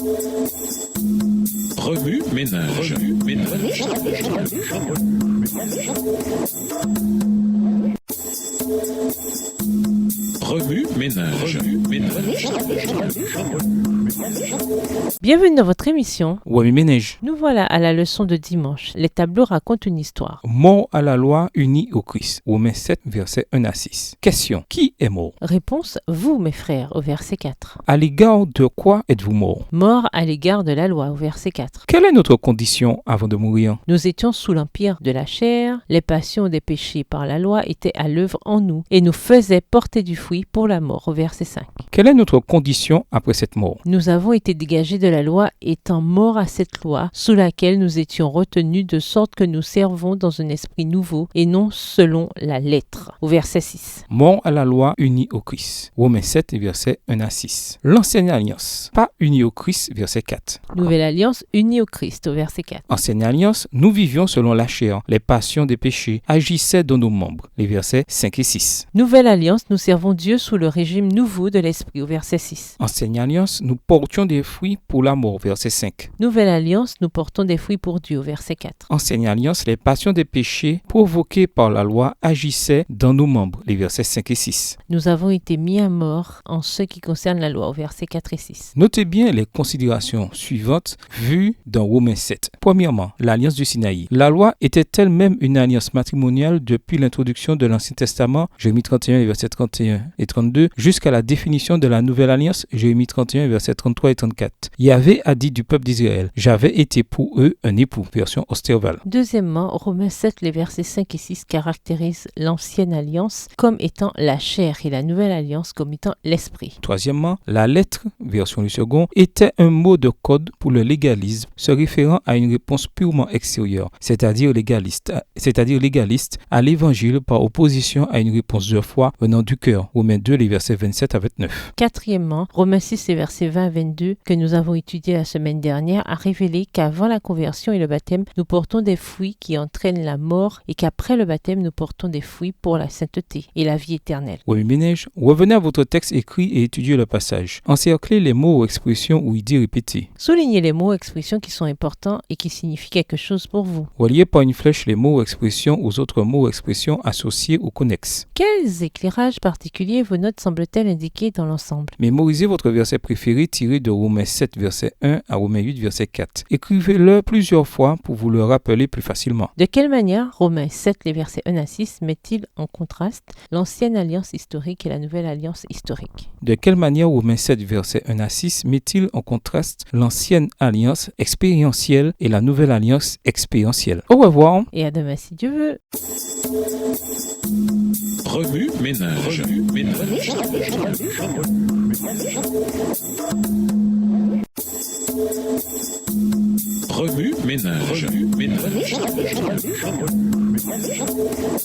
Remue ménage. Remue ménage. Bienvenue dans votre émission. Remue ménage. Nous voilà à la leçon de dimanche. Les tableaux racontent une histoire. Mort à la loi unie au Christ. Romains 7, versets 1 à 6. Question. Qui est mort? Réponse, vous mes frères, au verset 4. À l'égard de quoi êtes-vous mort? Mort à l'égard de la loi, au verset 4. Quelle est notre condition avant de mourir? Nous étions sous l'empire de la chair, les passions des péchés par la loi étaient à l'œuvre en nous et nous faisaient porter du fruit pour la mort, au verset 5. Quelle est notre condition après cette mort? Nous avons été dégagés de la loi étant morts à cette loi sous laquelle nous étions retenus de sorte que nous servons dans un esprit nouveau et non selon la lettre, au verset 6. Mort à la loi unie au Christ. Romains 7, versets 1 à 6. L'ancienne alliance, pas unie au Christ, verset 4. Nouvelle alliance unie au Christ, au verset 4. Ancienne alliance, nous vivions selon la chair, les passions des péchés agissaient dans nos membres, les versets 5 et 6. Nouvelle alliance, nous servons Dieu sous le régime nouveau de l'esprit, au verset 6. Ancienne alliance, nous portions des fruits pour la mort, verset 5. Nouvelle alliance, nous portons des fruits pour Dieu, au verset 4. Ancienne alliance, les passions des péchés provoquées par la loi agissaient dans nos membres, les versets 5 et 6. Nous avons été mis à mort en ce qui concerne la loi, au verset 4 et 6. Notez bien les considérations suivantes vues dans Romains 7. Premièrement, l'alliance du Sinaï. La loi était elle-même une alliance matrimoniale depuis l'introduction de l'Ancien Testament, Jérémie 31, versets 31 et 32, jusqu'à la définition de la Nouvelle Alliance, Jérémie 31, versets 33 et 34. Yahvé a dit du peuple d'Israël, « J'avais été pour eux un époux », version Osterval. Deuxièmement, Romains 7, les versets 5 et 6 caractérisent l'ancienne alliance comme étant la chair et la nouvelle alliance comme étant l'esprit. Troisièmement, la lettre, version du second, était un mot de code pour le légalisme, se référant à une réponse purement extérieure, c'est-à-dire légaliste à l'évangile par opposition à une réponse de foi venant du cœur. Romains 2, les versets 27 à 29. Quatrièmement, Romains 6, les versets 20 à 22 que nous avons étudiés la semaine dernière a révélé qu'avant la conversion et le baptême, nous portons des fruits qui entraînent la mort et qu'après le baptême, nous portons des fruits pour la sainteté et la vie éternelle. Remue ménage, revenez à votre texte écrit et étudiez le passage. Encerclez les mots ou expressions ou idées répétées. Soulignez les mots et expressions qui sont importants et qui signifient quelque chose pour vous. Reliez par une flèche les mots ou expressions aux autres mots ou expressions associés ou connexes. Quels éclairages particuliers vos notes semblent-elles indiquer dans l'ensemble? Mémorisez votre verset préféré tiré de Romains 7, verset 1 à Romains 8, verset 4. Écrivez-le plusieurs fois pour vous le rappeler plus facilement. De quelle manière Romains 7, les versets 1 à 6 met-il en contraste l'ancienne alliance historique et la nouvelle alliance historique? De quelle manière Romains 7, verset 1 à 6 met-il en contraste l'ancienne alliance expérientielle et la nouvelle alliance expérientielle? Au revoir. Et à demain si Dieu veut. Remue ménage. Remue ménage.